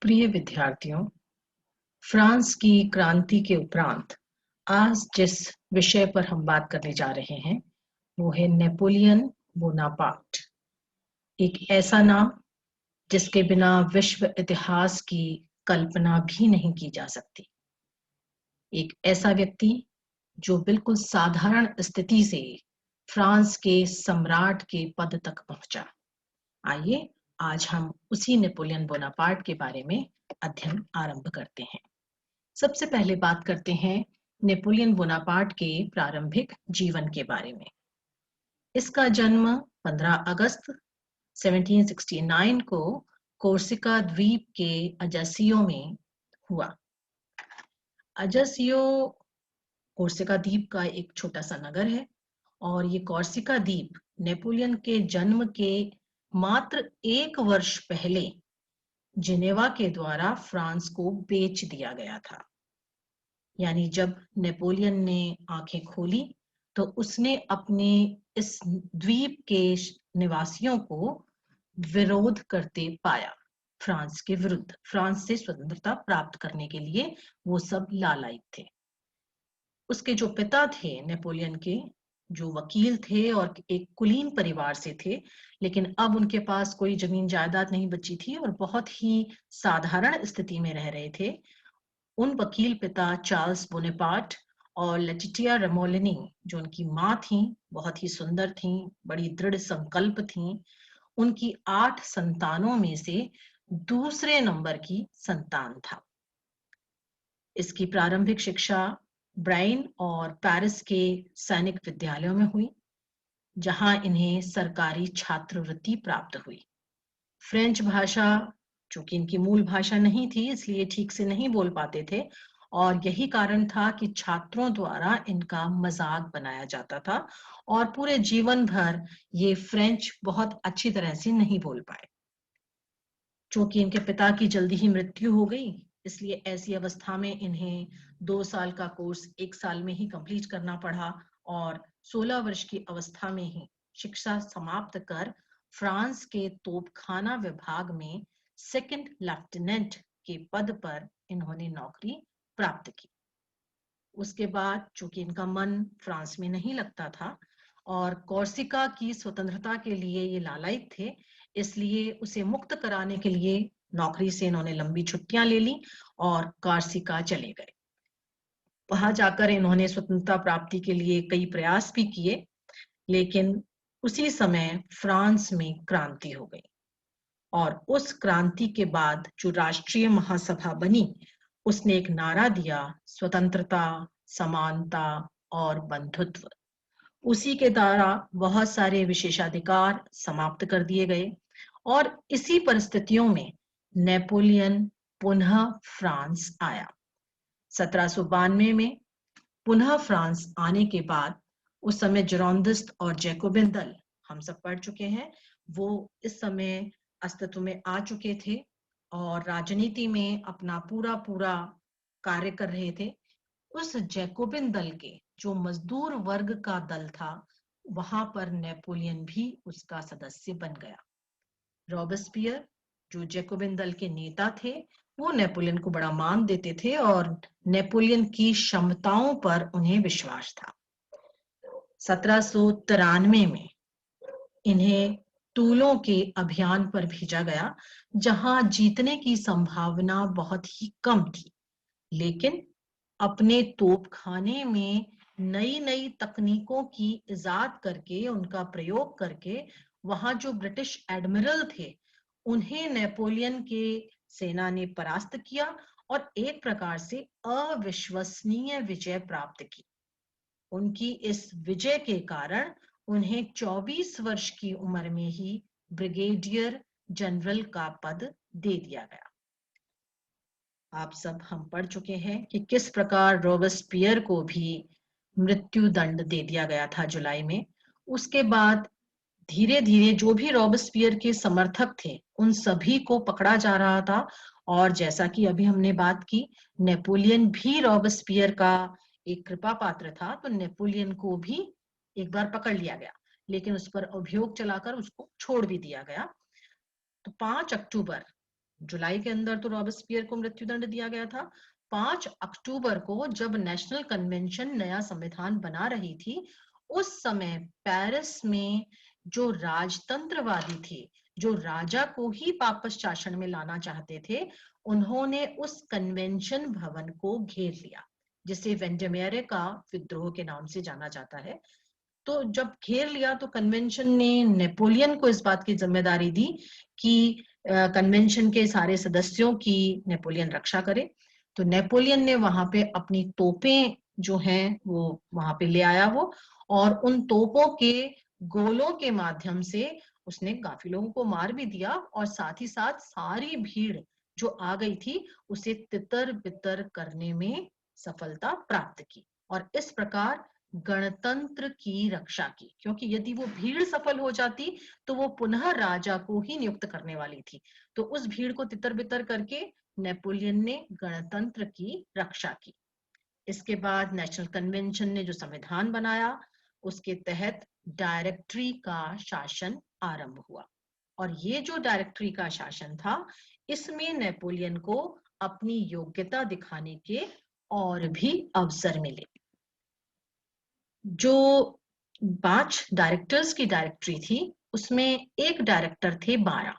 प्रिय विद्यार्थियों, फ्रांस की क्रांति के उपरांत आज जिस विषय पर हम बात करने जा रहे हैं वो है नेपोलियन बोनापार्ट। एक ऐसा नाम जिसके बिना विश्व इतिहास की कल्पना भी नहीं की जा सकती। एक ऐसा व्यक्ति जो बिल्कुल साधारण स्थिति से फ्रांस के सम्राट के पद तक पहुंचा। आइए आज हम उसी नेपोलियन बोनापार्ट के बारे में अध्ययन आरंभ करते हैं। सबसे पहले बात करते हैं नेपोलियन बोनापार्ट के प्रारंभिक जीवन के बारे में। इसका जन्म 15 अगस्त 1769 को कोर्सिका द्वीप के अजासियो में हुआ। अजासियो कोर्सिका द्वीप का एक छोटा सा नगर है और ये कोर्सिका द्वीप नेपोलियन के जन्म के मात्र 1 वर्ष पहले जिनेवा के द्वारा फ्रांस को बेच दिया गया था। यानी जब नेपोलियन ने आंखें खोली तो उसने अपने इस द्वीप के निवासियों को विरोध करते पाया। फ्रांस के विरुद्ध, फ्रांस से स्वतंत्रता प्राप्त करने के लिए वो सब लालायित थे। उसके जो पिता थे नेपोलियन के, जो वकील थे और एक कुलीन परिवार से थे, लेकिन अब उनके पास कोई जमीन जायदाद नहीं बची थी और बहुत ही साधारण स्थिति में रह रहे थे। उन वकील पिता चार्ल्स बोनेपार्ट और लेटिटिया रेमोलिनी, जो उनकी माँ थी, बहुत ही सुंदर थी, बड़ी दृढ़ संकल्प थी, उनकी 8 संतानों में से दूसरे नंबर की संतान था। इसकी प्रारंभिक शिक्षा ब्राइन और पेरिस के सैनिक विद्यालयों में हुई, जहां इन्हें सरकारी छात्रवृत्ति प्राप्त हुई। फ्रेंच भाषा, चूंकि इनकी मूल भाषा नहीं थी, इसलिए ठीक से नहीं बोल पाते थे और यही कारण था कि छात्रों द्वारा इनका मजाक बनाया जाता था और पूरे जीवन भर ये फ्रेंच बहुत अच्छी तरह से नहीं बोल पाए। चूंकि इनके पिता की जल्दी ही मृत्यु हो गई, इसलिए ऐसी अवस्था में इन्हें 2 साल का कोर्स 1 साल में ही कंप्लीट करना पड़ा और 16 वर्ष की अवस्था में ही शिक्षा समाप्त कर फ्रांस के तोपखाना विभाग में सेकंड लेफ्टिनेंट के पद पर इन्होंने नौकरी प्राप्त की। उसके बाद चूंकि इनका मन फ्रांस में नहीं लगता था और कोर्सिका की स्वतंत्रता के लिए ये लालायित थे, इसलिए उसे मुक्त कराने के लिए नौकरी से इन्होंने लंबी छुट्टियां ले ली और कोर्सिका चले गए। वहां जाकर इन्होंने स्वतंत्रता प्राप्ति के लिए कई प्रयास भी किए, लेकिन उसी समय फ्रांस में क्रांति हो गई और उस क्रांति के बाद जो राष्ट्रीय महासभा बनी, उसने एक नारा दिया, स्वतंत्रता, समानता और बंधुत्व। उसी के द्वारा बहुत सारे विशेषाधिकार समाप्त कर दिए गए और इसी परिस्थितियों में नेपोलियन पुनः फ्रांस आया। 1792 में पुनः फ्रांस आने के बाद उस समय जिरोंदिस्ट और जैकोबिन दल, हम सब पढ़ चुके हैं, वो इस समय अस्तित्व में आ चुके थे और राजनीति में अपना पूरा पूरा कार्य कर रहे थे। उस जैकोबिन दल के, जो मजदूर वर्ग का दल था, वहां पर नेपोलियन भी उसका सदस्य बन गया। रॉबेस्पियर, जो जैकोबिन दल के नेता थे, वो नेपोलियन को बड़ा मान देते थे और नेपोलियन की क्षमताओं पर उन्हें विश्वास था। 1793 में इन्हें टूलों के अभियान पर भेजा गया, जहां जीतने की संभावना बहुत ही कम थी, लेकिन अपने तोपखाने में नई नई तकनीकों की इजाद करके, उनका प्रयोग करके, वहां जो ब्रिटिश एडमिरल थे उन्हें नेपोलियन के सेना ने परास्त किया और एक प्रकार से अविश्वसनीय विजय प्राप्त की। उनकी इस विजय के कारण उन्हें 24 वर्ष की उम्र में ही ब्रिगेडियर जनरल का पद दे दिया गया। आप सब हम पढ़ चुके हैं कि किस प्रकार रॉबेस्पियर को भी मृत्यु दंड दे दिया गया था जुलाई में। उसके बाद धीरे धीरे जो भी रॉबेस्पियर के समर्थक थे उन सभी को पकड़ा जा रहा था और जैसा कि अभी हमने बात की, नेपोलियन भी रॉबेस्पियर का एक कृपा पात्र था, तो नेपोलियन को भी एक बार पकड़ लिया गया, लेकिन उस पर अभियोग चलाकर उसको छोड़ भी दिया गया। तो 5 अक्टूबर जुलाई के अंदर तो रॉबेस्पियर को मृत्युदंड दिया गया था। 5 अक्टूबर को जब नेशनल कन्वेंशन नया संविधान बना रही थी, उस समय पेरिस में जो राजतंत्रवादी थे, जो राजा को ही पापस शासन में लाना चाहते थे, उन्होंने उस कन्वेंशन भवन को घेर लिया, जिसे वेंडमियर का विद्रोह के नाम से जाना जाता है। तो जब घेर लिया तो कन्वेंशन ने नेपोलियन को इस बात की जिम्मेदारी दी कि कन्वेंशन के सारे सदस्यों की नेपोलियन रक्षा करे। तो नेपोलियन ने वहां पे अपनी तोपें जो हैं वो वहां पे ले आया वो, और उन तोपों के गोलों के माध्यम से उसने काफी लोगों को मार भी दिया, और साथ ही साथ सारी भीड़ जो आ गई थी उसे तितर बितर करने में सफलता प्राप्त की, और इस प्रकार गणतंत्र की रक्षा की। क्योंकि यदि वो भीड़ सफल हो जाती तो वो पुनः राजा को ही नियुक्त करने वाली थी। तो उस भीड़ को तितर बितर करके नेपोलियन ने गणतंत्र की रक्षा की। इसके बाद नेशनल कन्वेंशन ने जो संविधान बनाया, उसके तहत डायरेक्टरी का शासन आरंभ हुआ। और ये जो डायरेक्टरी का शासन था, इसमें नेपोलियन को अपनी योग्यता दिखाने के और भी अवसर मिले। जो 5 डायरेक्टर्स की डायरेक्टरी थी, उसमें एक डायरेक्टर थे 12।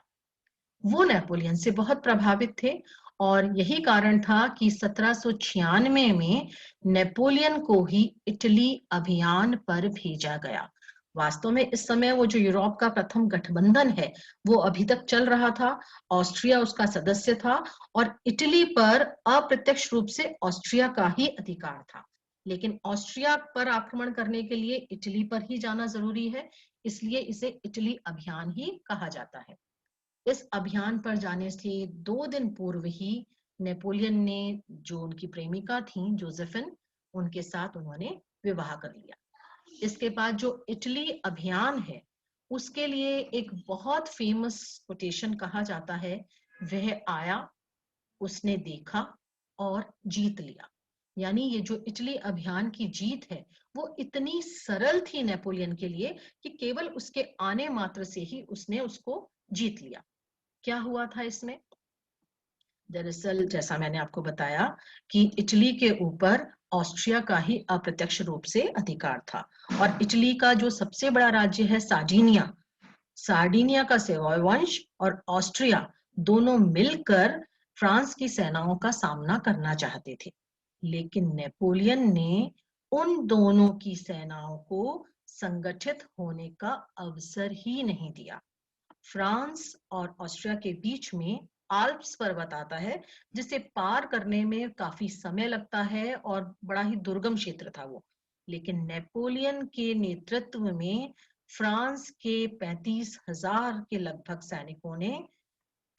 वो नेपोलियन से बहुत प्रभावित थे, और यही कारण था कि 1796 में नेपोलियन को ही इटली अभियान पर भेजा गया। वास्तव में इस समय वो जो यूरोप का प्रथम गठबंधन है वो अभी तक चल रहा था। ऑस्ट्रिया उसका सदस्य था, और इटली पर अप्रत्यक्ष रूप से ऑस्ट्रिया का ही अधिकार था। लेकिन ऑस्ट्रिया पर आक्रमण करने के लिए इटली पर ही जाना जरूरी है, इसलिए इसे इटली अभियान ही कहा जाता है। इस अभियान पर जाने से 2 दिन पूर्व ही नेपोलियन ने जो उनकी प्रेमिका थी जोसेफिन, उनके साथ उन्होंने विवाह कर लिया। इसके बाद जो इटली अभियान है, उसके लिए एक बहुत फेमस कोटेशन कहा जाता है, वह आया, उसने देखा और जीत लिया। यानी ये जो इटली अभियान की जीत है वो इतनी सरल थी नेपोलियन के लिए कि केवल उसके आने मात्र से ही उसने उसको जीत लिया। क्या हुआ था इसमें? दरअसल जैसा मैंने आपको बताया कि इटली के ऊपर ऑस्ट्रिया का ही अप्रत्यक्ष रूप से अधिकार था, और इटली का जो सबसे बड़ा राज्य है सार्डिनिया, सार्डिनिया का सेवॉय वंश और ऑस्ट्रिया दोनों मिलकर फ्रांस की सेनाओं का सामना करना चाहते थे। लेकिन नेपोलियन ने उन दोनों की सेनाओं को संगठित होने का अवसर ही नहीं दिया। फ्रांस और ऑस्ट्रिया के बीच में आल्प्स पर्वत आता है, जिसे पार करने में काफी समय लगता है, और बड़ा ही दुर्गम क्षेत्र था वो। लेकिन नेपोलियन के नेतृत्व में फ्रांस के 35,000 के लगभग सैनिकों ने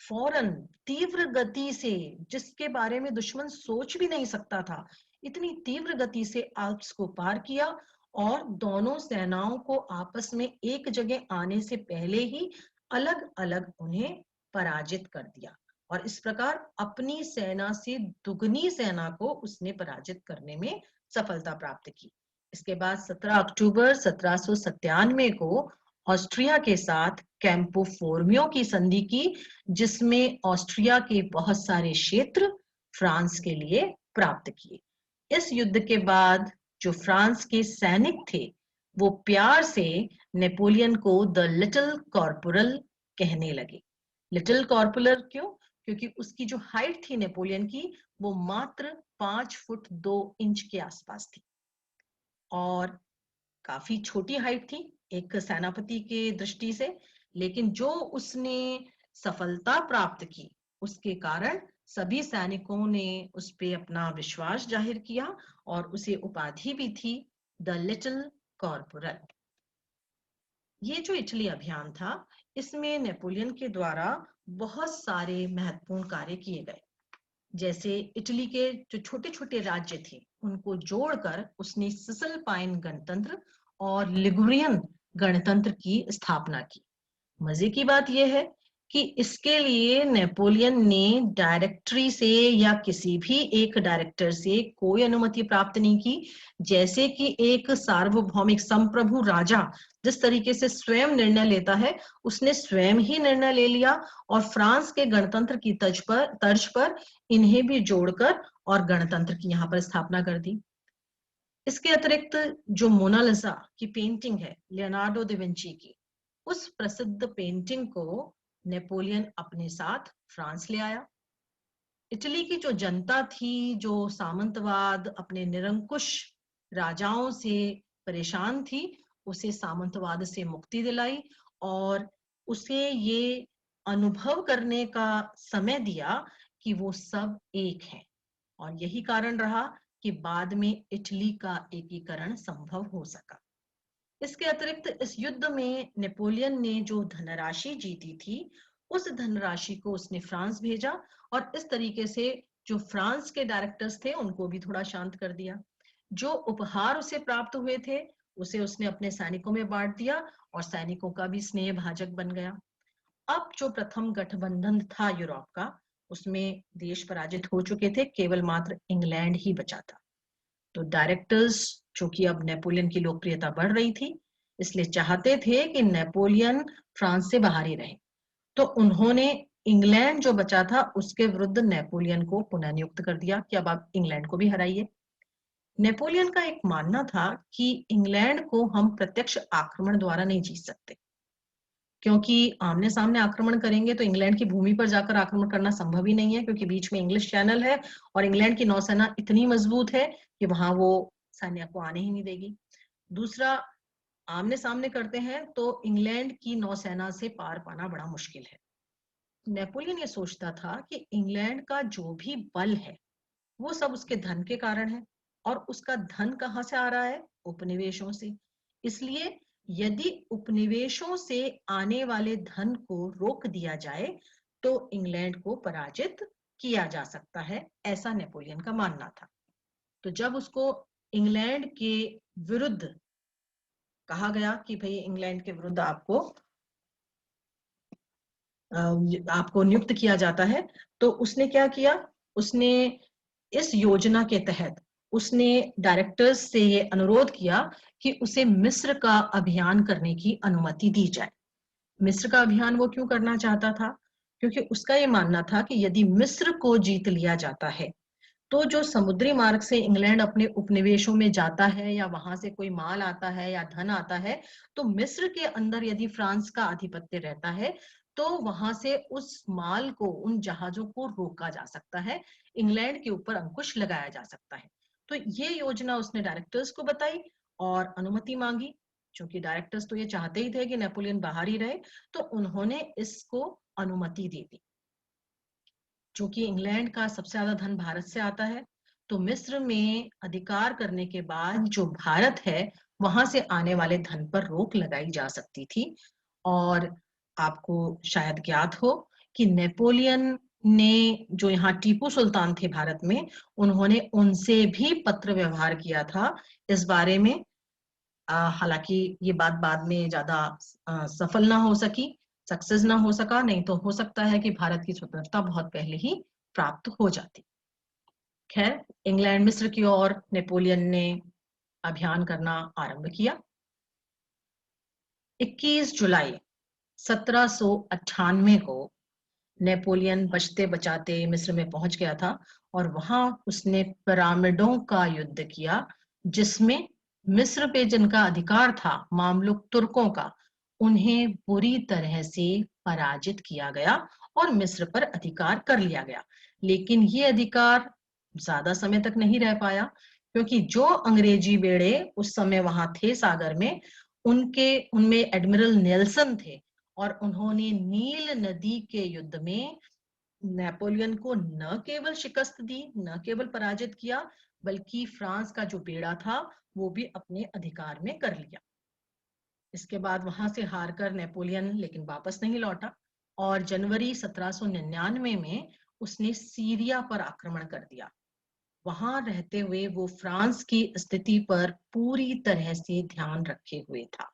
फौरन तीव्र गति से, जिसके बारे में दुश्मन सोच भी नहीं सकता था, इतनी तीव्र गति से आल्प्स को पार किया, और दोनों सेनाओं को आपस में एक जगह आने से पहले ही अलग अलग उन्हें पराजित कर दिया, और इस प्रकार अपनी सेना से दुगनी सेना को उसने पराजित करने में सफलता प्राप्त की। इसके बाद 17 अक्टूबर 1797 को ऑस्ट्रिया के साथ कैंपो फोर्मियो की संधि की, जिसमें ऑस्ट्रिया के बहुत सारे क्षेत्र फ्रांस के लिए प्राप्त किए। इस युद्ध के बाद जो फ्रांस के सैनिक थे वो प्यार से नेपोलियन को द लिटिल कॉर्पोरल कहने लगे। लिटिल कॉर्पोरल क्यों? क्योंकि उसकी जो हाइट थी नेपोलियन की, वो मात्र 5 फुट 2 इंच के आसपास थी, और काफी छोटी हाइट थी एक सेनापति के दृष्टि से। लेकिन जो उसने सफलता प्राप्त की, उसके कारण सभी सैनिकों ने उस पे अपना विश्वास जाहिर किया, और उसे उपाधि भी थी द लिटिल कॉर्पोरल। ये जो इटली अभियान था, इसमें नेपोलियन के द्वारा बहुत सारे महत्वपूर्ण कार्य किए गए। जैसे इटली के जो छोटे छोटे राज्य थे उनको जोड़कर उसने सिसलपाइन गणतंत्र और लिगुरियन गणतंत्र की स्थापना की। मजे की बात यह है कि इसके लिए नेपोलियन ने डायरेक्टरी से या किसी भी एक डायरेक्टर से कोई अनुमति प्राप्त नहीं की। जैसे कि एक सार्वभौमिक संप्रभु राजा जिस तरीके से स्वयं निर्णय लेता है, उसने स्वयं ही निर्णय ले लिया और फ्रांस के गणतंत्र की तर्ज पर इन्हें भी जोड़कर और गणतंत्र की यहाँ पर स्थापना कर दी। इसके अतिरिक्त जो मोनालिसा की पेंटिंग है लियोनार्डो दा विंची की, उस प्रसिद्ध पेंटिंग को नेपोलियन अपने साथ फ्रांस ले आया। इटली की जो जनता थी, जो सामंतवाद अपने निरंकुश राजाओं से परेशान थी, उसे सामंतवाद से मुक्ति दिलाई और उसे ये अनुभव करने का समय दिया कि वो सब एक हैं। और यही कारण रहा कि बाद में इटली का एकीकरण संभव हो सका। इसके अतिरिक्त इस युद्ध में नेपोलियन ने जो धनराशि जीती थी, उस धनराशि को उसने फ्रांस भेजा और इस तरीके से जो फ्रांस के डायरेक्टर्स थे उनको भी थोड़ा शांत कर दिया। जो उपहार उसे प्राप्त हुए थे उसे उसने अपने सैनिकों में बांट दिया और सैनिकों का भी स्नेह भाजक बन गया। अब जो प्रथम गठबंधन था यूरोप का, उसमें देश पराजित हो चुके थे, केवल मात्र इंग्लैंड ही बचा था। तो डायरेक्टर्स, जो कि अब नेपोलियन की लोकप्रियता बढ़ रही थी, इसलिए चाहते थे कि नेपोलियन फ्रांस से बाहर ही रहे। तो उन्होंने इंग्लैंड जो बचा था उसके विरुद्ध नेपोलियन को पुनः नियुक्त कर दिया कि अब आप इंग्लैंड को भी हराइए। नेपोलियन का एक मानना था कि इंग्लैंड को हम प्रत्यक्ष आक्रमण द्वारा नहीं जीत सकते, क्योंकि आमने सामने आक्रमण करेंगे तो इंग्लैंड की भूमि पर जाकर आक्रमण करना संभव ही नहीं है, क्योंकि बीच में इंग्लिश चैनल है और इंग्लैंड की नौसेना इतनी मजबूत है कि वहां वो सैन्य को आने ही नहीं देगी। दूसरा, आमने सामने करते हैं तो इंग्लैंड की नौसेना से पार पाना बड़ा मुश्किल है। नेपोलियन ये सोचता था कि इंग्लैंड का जो भी बल है वो सब उसके धन के कारण है, और उसका धन कहाँ से आ रहा है? उपनिवेशों से। इसलिए यदि उपनिवेशों से आने वाले धन को रोक दिया जाए तो इंग्लैंड को पराजित किया जा सकता है, ऐसा नेपोलियन का मानना था। तो जब उसको इंग्लैंड के विरुद्ध कहा गया कि भाई इंग्लैंड के विरुद्ध आपको नियुक्त किया जाता है, तो उसने क्या किया? उसने इस योजना के तहत उसने डायरेक्टर्स से ये अनुरोध किया कि उसे मिस्र का अभियान करने की अनुमति दी जाए। मिस्र का अभियान वो क्यों करना चाहता था? क्योंकि उसका ये मानना था कि यदि मिस्र को जीत लिया जाता है तो जो समुद्री मार्ग से इंग्लैंड अपने उपनिवेशों में जाता है या वहां से कोई माल आता है या धन आता है, तो मिस्र के अंदर यदि फ्रांस का आधिपत्य रहता है तो वहां से उस माल को, उन जहाजों को रोका जा सकता है, इंग्लैंड के ऊपर अंकुश लगाया जा सकता है। तो ये योजना उसने डायरेक्टर्स को बताई और अनुमति मांगी। क्योंकि डायरेक्टर्स तो ये चाहते ही थे कि नेपोलियन बाहर ही रहे, तो उन्होंने इसको अनुमति दे दी। चूंकि इंग्लैंड का सबसे ज्यादा धन भारत से आता है, तो मिस्र में अधिकार करने के बाद जो भारत है वहां से आने वाले धन पर रोक लगाई जा सकती थी। और आपको शायद ज्ञात हो कि नेपोलियन ने, जो यहाँ टीपू सुल्तान थे भारत में, उन्होंने उनसे भी पत्र व्यवहार किया था इस बारे में। हालांकि ये बात बाद में ज्यादा सफल ना हो सकी, सक्सेस ना हो सका, नहीं तो हो सकता है कि भारत की स्वतंत्रता बहुत पहले ही प्राप्त हो जाती। खैर, इंग्लैंड मिस्र की ओर नेपोलियन ने अभियान करना आरंभ किया। 21 जुलाई 1798 को नेपोलियन बचते बचाते मिस्र में पहुंच गया था और वहां उसने पिरामिडों का युद्ध किया, जिसमें मिस्र पे जिनका अधिकार था, मामलुक तुर्कों का, उन्हें बुरी तरह से पराजित किया गया और मिस्र पर अधिकार कर लिया गया। लेकिन ये अधिकार ज्यादा समय तक नहीं रह पाया, क्योंकि जो अंग्रेजी बेड़े उस समय वहां थे सागर में, उनमें एडमिरल नेल्सन थे और उन्होंने नील नदी के युद्ध में नेपोलियन को न केवल शिकस्त दी, न केवल पराजित किया, बल्कि फ्रांस का जो बेड़ा था वो भी अपने अधिकार में कर लिया। इसके बाद वहां से हारकर नेपोलियन लेकिन वापस नहीं लौटा और जनवरी 1799 में उसने सीरिया पर आक्रमण कर दिया। वहां रहते हुए वो फ्रांस की स्थिति पर पूरी तरह से ध्यान रखे हुए था।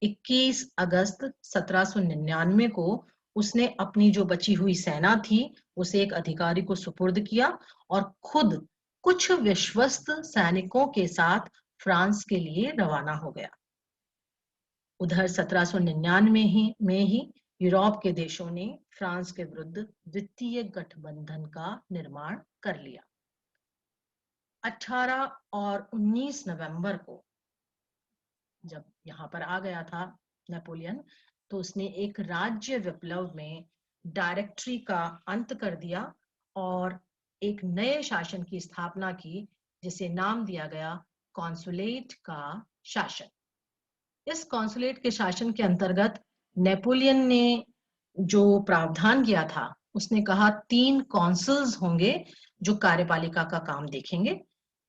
21 अगस्त 1799 को उसने अपनी जो बची हुई सेना थी उसे एक अधिकारी को सुपुर्द किया और खुद कुछ विश्वस्त सैनिकों के साथ फ्रांस के लिए रवाना हो गया। उधर 1799 में ही यूरोप के देशों ने फ्रांस के विरुद्ध द्वितीय गठबंधन का निर्माण कर लिया। 18 और 19 नवंबर को जब यहाँ पर आ गया था नेपोलियन, तो उसने एक राज्य विप्लव में डायरेक्टरी का अंत कर दिया और एक नए शासन की स्थापना की, जिसे नाम दिया गया कॉन्सुलेट का शासन। इस कॉन्सुलेट के शासन के अंतर्गत नेपोलियन ने जो प्रावधान किया था, उसने कहा 3 कॉन्सुल्स होंगे जो कार्यपालिका का काम देखेंगे,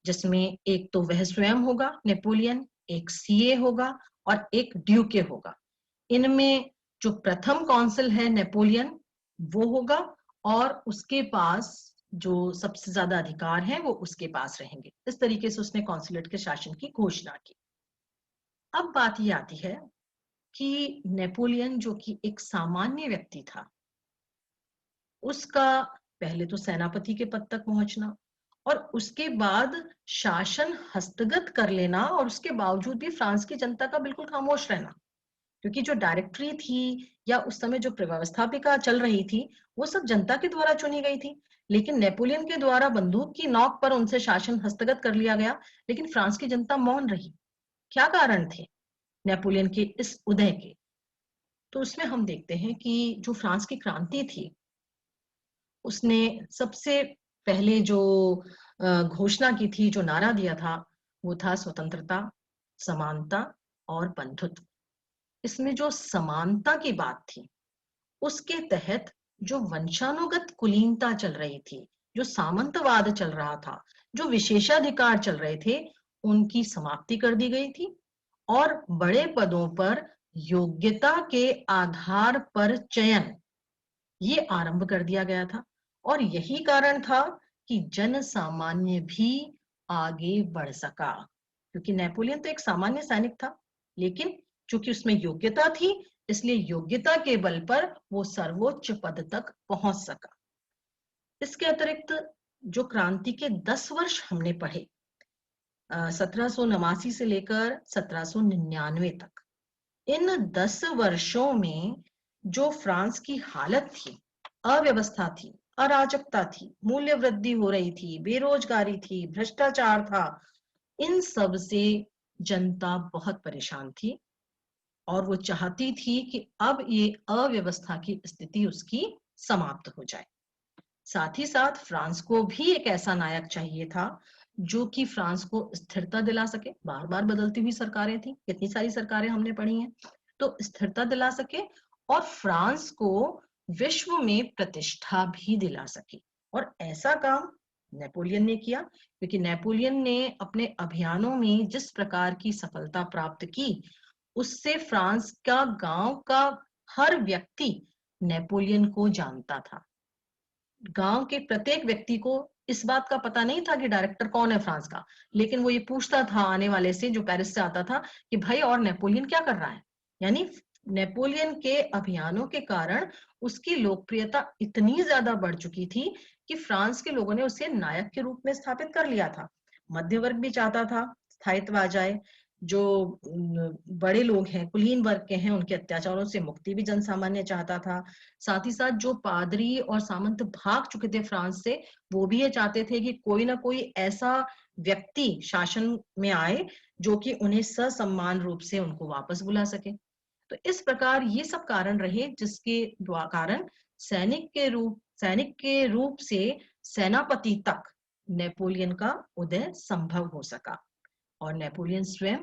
जिसमें एक तो वह स्वयं होगा नेपोलियन, एक सीए होगा और एक ड्यूके होगा। इनमें जो प्रथम कॉन्सल है नेपोलियन वो होगा और उसके पास जो सबसे ज्यादा अधिकार हैं वो उसके पास रहेंगे। इस तरीके से उसने कॉन्सुलेट के शासन की घोषणा की। अब बात ये आती है कि नेपोलियन जो कि एक सामान्य व्यक्ति था, उसका पहले तो सेनापति के पद तक पहुंचना और उसके बाद शासन हस्तगत कर लेना, और उसके बावजूद भी फ्रांस की जनता का बिल्कुल खामोश रहना, क्योंकि जो डायरेक्टरी थी या उस समय जो व्यवस्थापिका चल रही थी वो सब जनता के द्वारा चुनी गई थी, लेकिन नेपोलियन के द्वारा बंदूक की नोक पर उनसे शासन हस्तगत कर लिया गया, लेकिन फ्रांस की जनता मौन रही। क्या कारण थे नेपोलियन के इस उदय के? तो उसमें हम देखते हैं कि जो फ्रांस की क्रांति थी, उसने सबसे पहले जो घोषणा की थी, जो नारा दिया था, वो था स्वतंत्रता, समानता और बंधुत्व। इसमें जो समानता की बात थी, उसके तहत जो वंशानुगत कुलीनता चल रही थी, जो सामंतवाद चल रहा था, जो विशेषाधिकार चल रहे थे, उनकी समाप्ति कर दी गई थी और बड़े पदों पर योग्यता के आधार पर चयन ये आरंभ कर दिया गया था। और यही कारण था कि जन सामान्य भी आगे बढ़ सका, क्योंकि नेपोलियन तो एक सामान्य सैनिक था, लेकिन चूंकि उसमें योग्यता थी, इसलिए योग्यता के बल पर वो सर्वोच्च पद तक पहुंच सका। इसके अतिरिक्त जो क्रांति के 10 वर्ष हमने पढ़े, 1789 से लेकर 1799 तक, इन 10 वर्षों में जो फ्रांस की हालत थी, अव्यवस्था थी, अराजकता थी, मूल्य वृद्धि हो रही थी, बेरोजगारी थी, भ्रष्टाचार था, इन सब से जनता बहुत परेशान थी और वो चाहती थी कि अब ये अव्यवस्था की स्थिति उसकी समाप्त हो जाए। साथ ही साथ फ्रांस को भी एक ऐसा नायक चाहिए था जो कि फ्रांस को स्थिरता दिला सके। बार बार बदलती हुई सरकारें थी, कितनी सारी सरकारें हमने पढ़ी हैं, तो स्थिरता दिला सके और फ्रांस को विश्व में प्रतिष्ठा भी दिला सके। और ऐसा काम नेपोलियन ने किया, क्योंकि नेपोलियन ने अपने अभियानों में जिस प्रकार की सफलता प्राप्त की, उससे फ्रांस का गांव का हर व्यक्ति नेपोलियन को जानता था। गांव के प्रत्येक व्यक्ति को इस बात का पता नहीं था कि डायरेक्टर कौन है फ्रांस का, लेकिन वो ये पूछता था आने वाले से, जो पेरिस से आता था, कि भाई और नेपोलियन क्या कर रहा है। यानी नेपोलियन के अभियानों के कारण उसकी लोकप्रियता इतनी ज्यादा बढ़ चुकी थी कि फ्रांस के लोगों ने उसे नायक के रूप में स्थापित कर लिया था। मध्य वर्ग भी चाहता था स्थायित्व आ जाए, जो बड़े लोग हैं, कुलीन वर्ग के हैं, उनके अत्याचारों से मुक्ति भी जन सामान्य चाहता था। साथ ही साथ जो पादरी और सामंत भाग चुके थे फ्रांस से, वो भी ये चाहते थे कि कोई ना कोई ऐसा व्यक्ति शासन में आए जो कि उन्हें ससम्मान रूप से उनको वापस बुला सके। तो इस प्रकार ये सब कारण रहे जिसके कारण सैनिक के रूप से सेनापति तक नेपोलियन का उदय संभव हो सका। और नेपोलियन स्वयं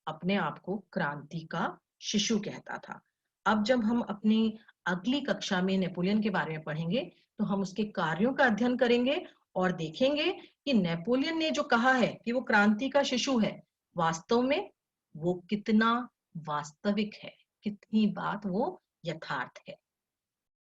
अपने आप को क्रांति का शिशु कहता था। अब जब हम अपनी अगली कक्षा में नेपोलियन के बारे में पढ़ेंगे, तो हम उसके कार्यों का अध्ययन करेंगे और देखेंगे कि नेपोलियन ने जो कहा है कि वो क्रांति का शिशु है, वास्तव में वो कितना वास्तविक है, कितनी बात वो यथार्थ है।